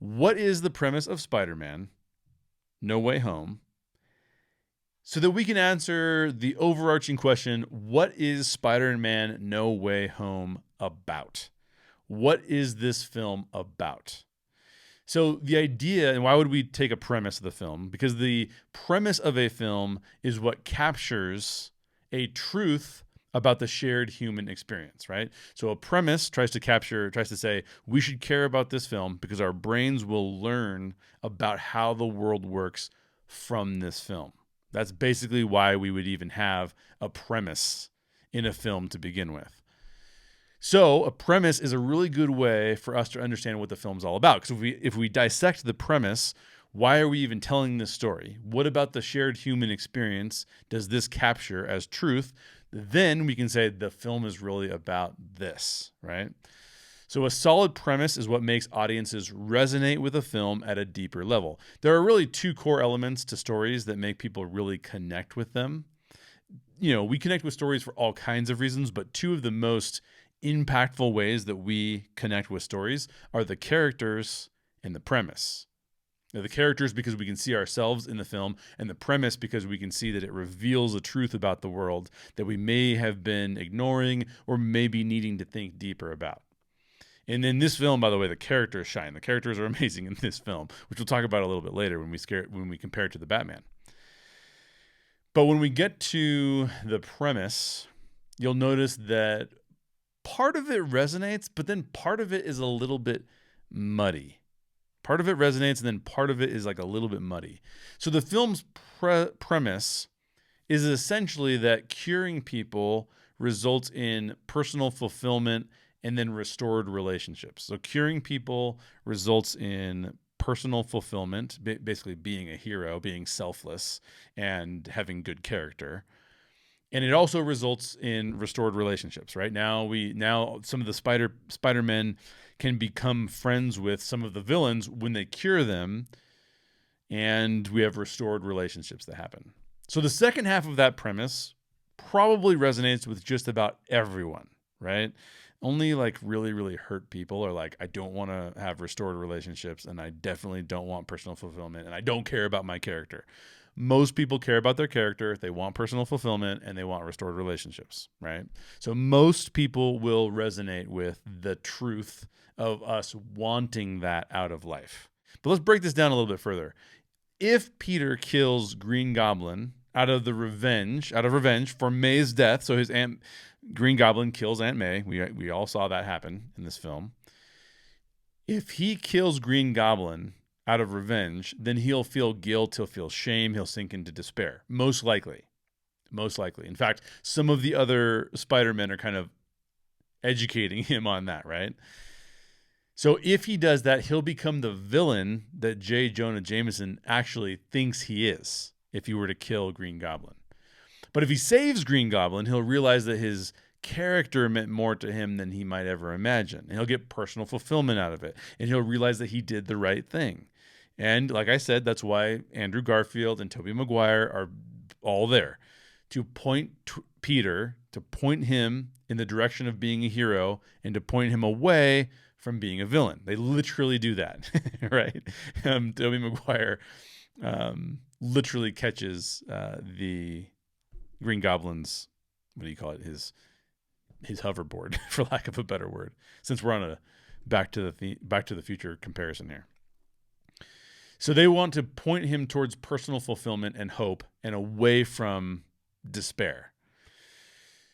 what is the premise of Spider-Man No Way Home, so that we can answer the overarching question, what is Spider-Man No Way Home about? What is this film about? So the idea, and why would we take a premise of the film? Because the premise of a film is what captures a truth about the shared human experience, right? So a premise tries to say, we should care about this film because our brains will learn about how the world works from this film. That's basically why we would even have a premise in a film to begin with. So a premise is a really good way for us to understand what the film's all about. Because if we dissect the premise, why are we even telling this story? What about the shared human experience does this capture as truth? Then we can say the film is really about this, right? So a solid premise is what makes audiences resonate with a film at a deeper level. There are really two core elements to stories that make people really connect with them. We connect with stories for all kinds of reasons, but two of the most impactful ways that we connect with stories are the characters and the premise. Now, the characters because we can see ourselves in the film, and the premise because we can see that it reveals a truth about the world that we may have been ignoring or maybe needing to think deeper about. And in this film, by the way, the characters shine. The characters are amazing in this film, which we'll talk about a little bit later when we compare it to the Batman. But when we get to the premise, you'll notice that part of it resonates, but then part of it is a little bit muddy. Part of it resonates, and then part of it is like a little bit muddy. So the film's premise is essentially that curing people results in personal fulfillment and then restored relationships. So curing people results in personal fulfillment, basically being a hero, being selfless, and having good character. And it also results in restored relationships, right? Now some of the Spider-Men can become friends with some of the villains when they cure them, and we have restored relationships that happen. So the second half of that premise probably resonates with just about everyone, right? Only like really, really hurt people are like, I don't want to have restored relationships, and I definitely don't want personal fulfillment, and I don't care about my character. Most people care about their character, they want personal fulfillment, and they want restored relationships, right? So most people will resonate with the truth of us wanting that out of life. But let's break this down a little bit further. If Peter kills Green Goblin out of revenge for May's death, so Green Goblin kills Aunt May. We all saw that happen in this film. If he kills Green Goblin out of revenge, then he'll feel guilt, he'll feel shame, he'll sink into despair. Most likely. In fact, some of the other Spider-Men are kind of educating him on that, right? So if he does that, he'll become the villain that J. Jonah Jameson actually thinks he is if he were to kill Green Goblin. But if he saves Green Goblin, he'll realize that his character meant more to him than he might ever imagine. And he'll get personal fulfillment out of it. And he'll realize that he did the right thing. And like I said, that's why Andrew Garfield and Tobey Maguire are all there to point Peter, to point him in the direction of being a hero and to point him away from being a villain. They literally do that, right? Tobey Maguire literally catches the Green Goblin's, what do you call it? His hoverboard, for lack of a better word, since we're on a Back to the Future comparison here. So they want to point him towards personal fulfillment and hope and away from despair.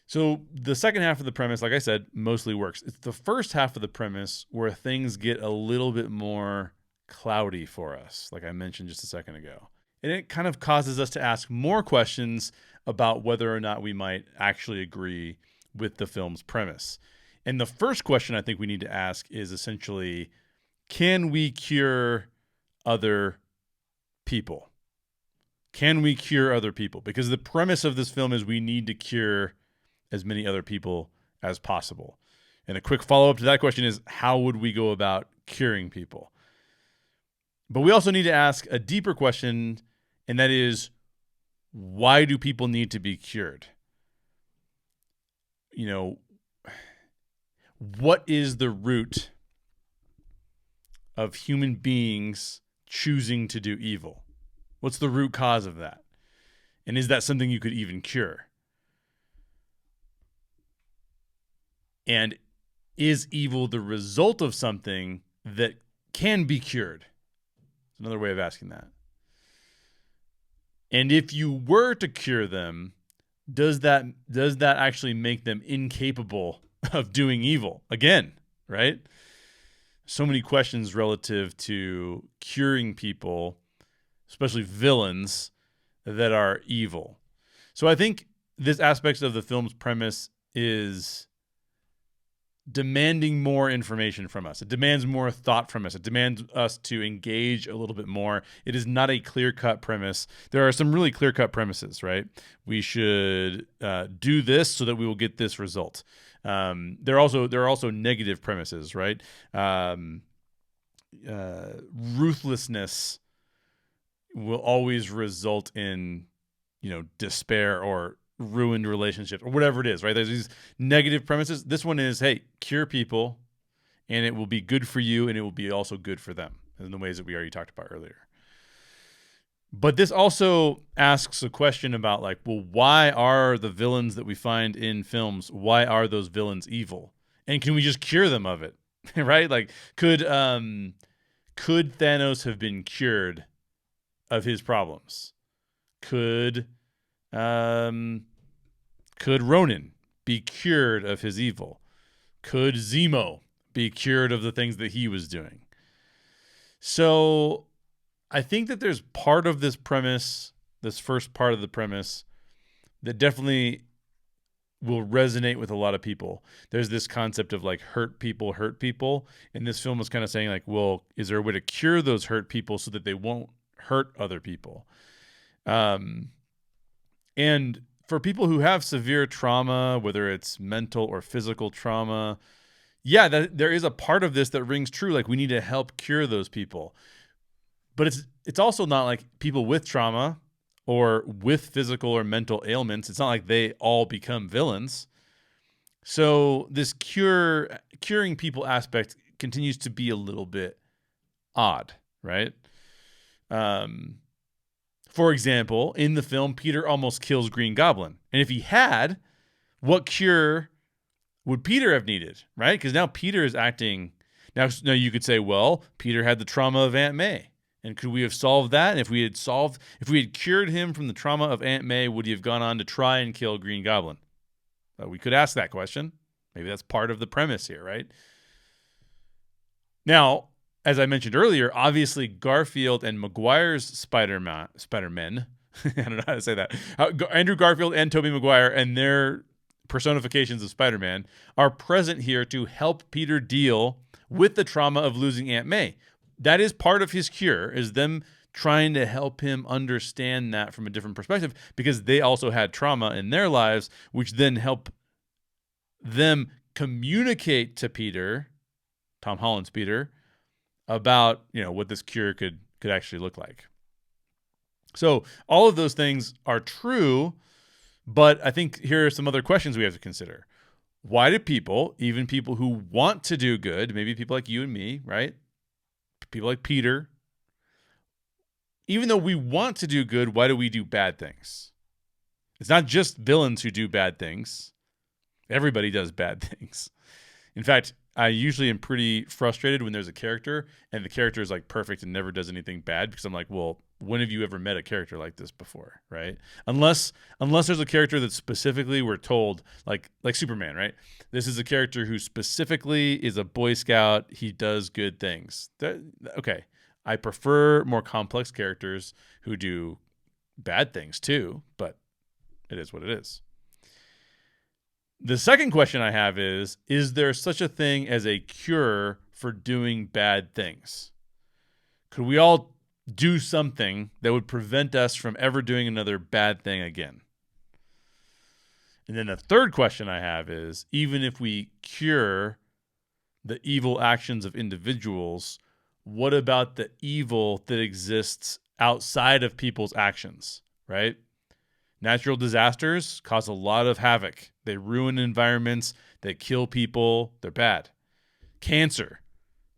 So the second half of the premise, like I said, mostly works. It's the first half of the premise where things get a little bit more cloudy for us, like I mentioned just a second ago. And it kind of causes us to ask more questions about whether or not we might actually agree with the film's premise. And the first question I think we need to ask is essentially, can we cure other people? Can we cure other people? Because the premise of this film is we need to cure as many other people as possible. And a quick follow-up to that question is, how would we go about curing people? But we also need to ask a deeper question, and that is, why do people need to be cured? What is the root of human beings choosing to do evil? What's the root cause of that? And is that something you could even cure? And is evil the result of something that can be cured? It's another way of asking that. And if you were to cure them, does that actually make them incapable of doing evil? Again, right? So many questions relative to curing people, especially villains that are evil. So I think this aspect of the film's premise is demanding more information from us. It demands more thought from us. It demands us to engage a little bit more. It is not a clear-cut premise. There are some really clear-cut premises, right? We should do this so that we will get this result. There are also negative premises, right? Ruthlessness will always result in, despair or ruined relationships or whatever it is, right? There's these negative premises. This one is, hey, cure people and it will be good for you and it will be also good for them in the ways that we already talked about earlier. But this also asks a question about why are the villains that we find in films, why are those villains evil? And can we just cure them of it? Right? Could Thanos have been cured of his problems? Could Ronan be cured of his evil? Could Zemo be cured of the things that he was doing? So I think that there's part of this premise, this first part of the premise, that definitely will resonate with a lot of people. There's this concept of hurt people. And this film is kind of saying well, is there a way to cure those hurt people so that they won't hurt other people? And for people who have severe trauma, whether it's mental or physical trauma, there is a part of this that rings true. We need to help cure those people. But it's also not people with trauma or with physical or mental ailments. It's not like they all become villains. So this curing people aspect continues to be a little bit odd, right? For example, in the film, Peter almost kills Green Goblin. And if he had, what cure would Peter have needed, right? Because now Peter is acting. Now you could say, well, Peter had the trauma of Aunt May. And could we have solved that? And if we had cured him from the trauma of Aunt May, would he have gone on to try and kill Green Goblin? We could ask that question. Maybe that's part of the premise here, right? Now, as I mentioned earlier, obviously Garfield and Maguire's Spider-Man, I don't know how to say that. Andrew Garfield and Tobey Maguire and their personifications of Spider-Man are present here to help Peter deal with the trauma of losing Aunt May. That is part of his cure, is them trying to help him understand that from a different perspective, because they also had trauma in their lives, which then help them communicate to Peter, Tom Holland's Peter, about what this cure could actually look like. So all of those things are true, but I think here are some other questions we have to consider. Why do people, even people who want to do good, maybe people like you and me, right? People like Peter, even though we want to do good, why do we do bad things? It's not just villains who do bad things. Everybody does bad things. In fact, I usually am pretty frustrated when there's a character and the character is perfect and never does anything bad, because I'm well, when have you ever met a character like this before, right? Unless there's a character that specifically we're told, like Superman, right? This is a character who specifically is a Boy Scout. He does good things. Okay. I prefer more complex characters who do bad things too, but it is what it is. The second question I have is there such a thing as a cure for doing bad things? Could we all do something that would prevent us from ever doing another bad thing again? And then the third question I have is, even if we cure the evil actions of individuals, what about the evil that exists outside of people's actions, right? Natural disasters cause a lot of havoc. They ruin environments. They kill people. They're bad. Cancer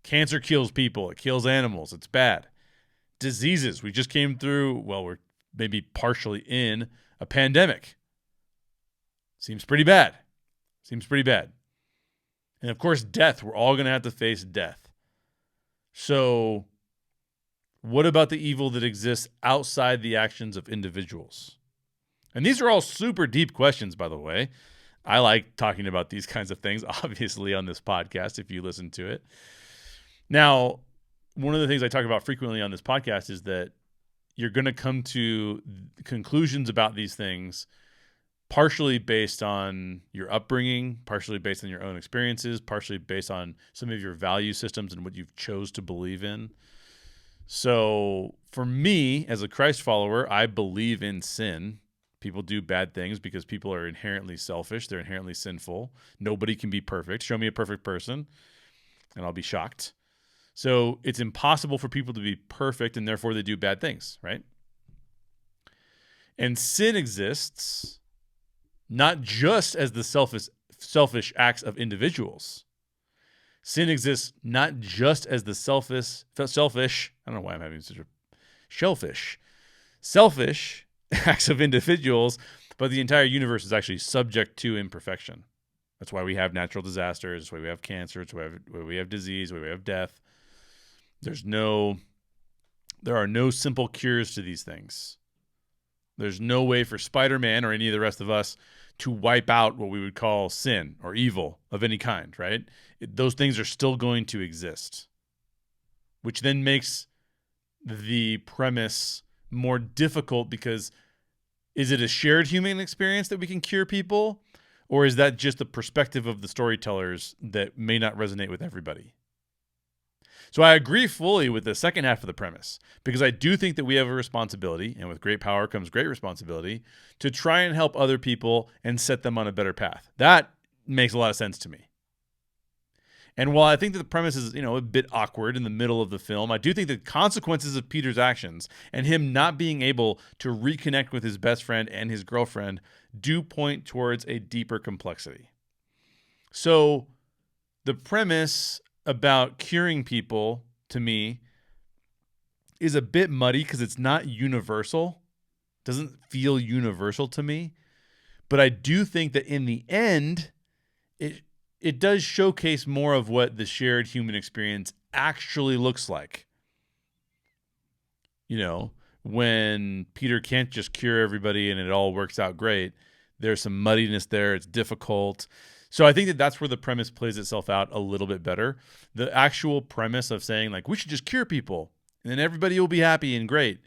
Cancer kills people. It kills animals. It's bad. Diseases. We just came through, well, we're maybe partially in a pandemic. Seems pretty bad. And of course, death. We're all going to have to face death. So what about the evil that exists outside the actions of individuals? And these are all super deep questions, by the way. I like talking about these kinds of things, obviously, on this podcast, if you listen to it. Now, one of the things I talk about frequently on this podcast is that you're going to come to conclusions about these things partially based on your upbringing, partially based on your own experiences, partially based on some of your value systems and what you've chose to believe in. So for me, as a Christ follower, I believe in sin. People do bad things because people are inherently selfish. They're inherently sinful. Nobody can be perfect. Show me a perfect person, and I'll be shocked. So it's impossible for people to be perfect, and therefore they do bad things, right? And sin exists not just as the selfish acts of individuals. Sin exists not just as the selfish, I don't know why I'm having such a selfish acts of individuals, but the entire universe is actually subject to imperfection. That's why we have natural disasters. That's why we have cancer. That's why we have disease. Why we have death. There are no simple cures to these things. There's no way for Spider-Man or any of the rest of us to wipe out what we would call sin or evil of any kind, right? Those things are still going to exist, which then makes the premise more difficult because is it a shared human experience that we can cure people, or is that just the perspective of the storytellers that may not resonate with everybody? So I agree fully with the second half of the premise, because I do think that we have a responsibility, and with great power comes great responsibility, to try and help other people and set them on a better path. That makes a lot of sense to me. And while I think that the premise is, a bit awkward in the middle of the film, I do think the consequences of Peter's actions and him not being able to reconnect with his best friend and his girlfriend do point towards a deeper complexity. So the premise about curing people, to me, is a bit muddy because it's not universal. It doesn't feel universal to me. But I do think that in the end, it does showcase more of what the shared human experience actually looks like. When Peter can't just cure everybody and it all works out great, there's some muddiness there. It's difficult. So I think that that's where the premise plays itself out a little bit better. The actual premise of saying, we should just cure people and then everybody will be happy and great.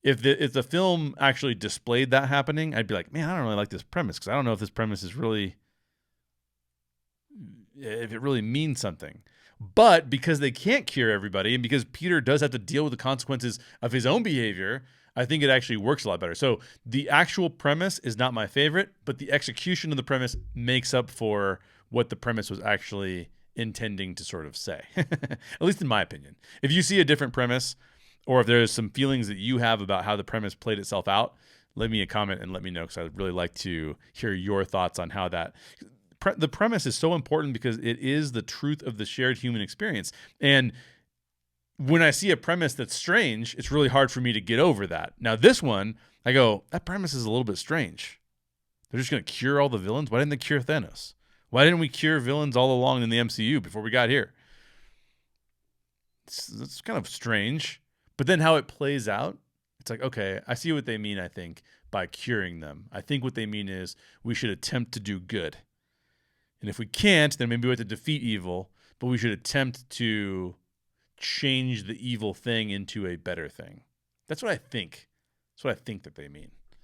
If the film actually displayed that happening, I'd be like, man, I don't really like this premise because I don't know if this premise is really, if it really means something. But because they can't cure everybody and because Peter does have to deal with the consequences of his own behavior, I think it actually works a lot better. So the actual premise is not my favorite, but the execution of the premise makes up for what the premise was actually intending to sort of say, at least in my opinion. If you see a different premise or if there's some feelings that you have about how the premise played itself out, leave me a comment and let me know because I'd really like to hear your thoughts on how that... The premise is so important because it is the truth of the shared human experience. And when I see a premise that's strange, it's really hard for me to get over that. Now, this one, I go, that premise is a little bit strange. They're just going to cure all the villains? Why didn't they cure Thanos? Why didn't we cure villains all along in the MCU before we got here? It's kind of strange. But then how it plays out, it's like, okay, I see what they mean, I think, by curing them. I think what they mean is we should attempt to do good. And if we can't, then maybe we have to defeat evil, but we should attempt to change the evil thing into a better thing. That's what I think. That's what I think that they mean.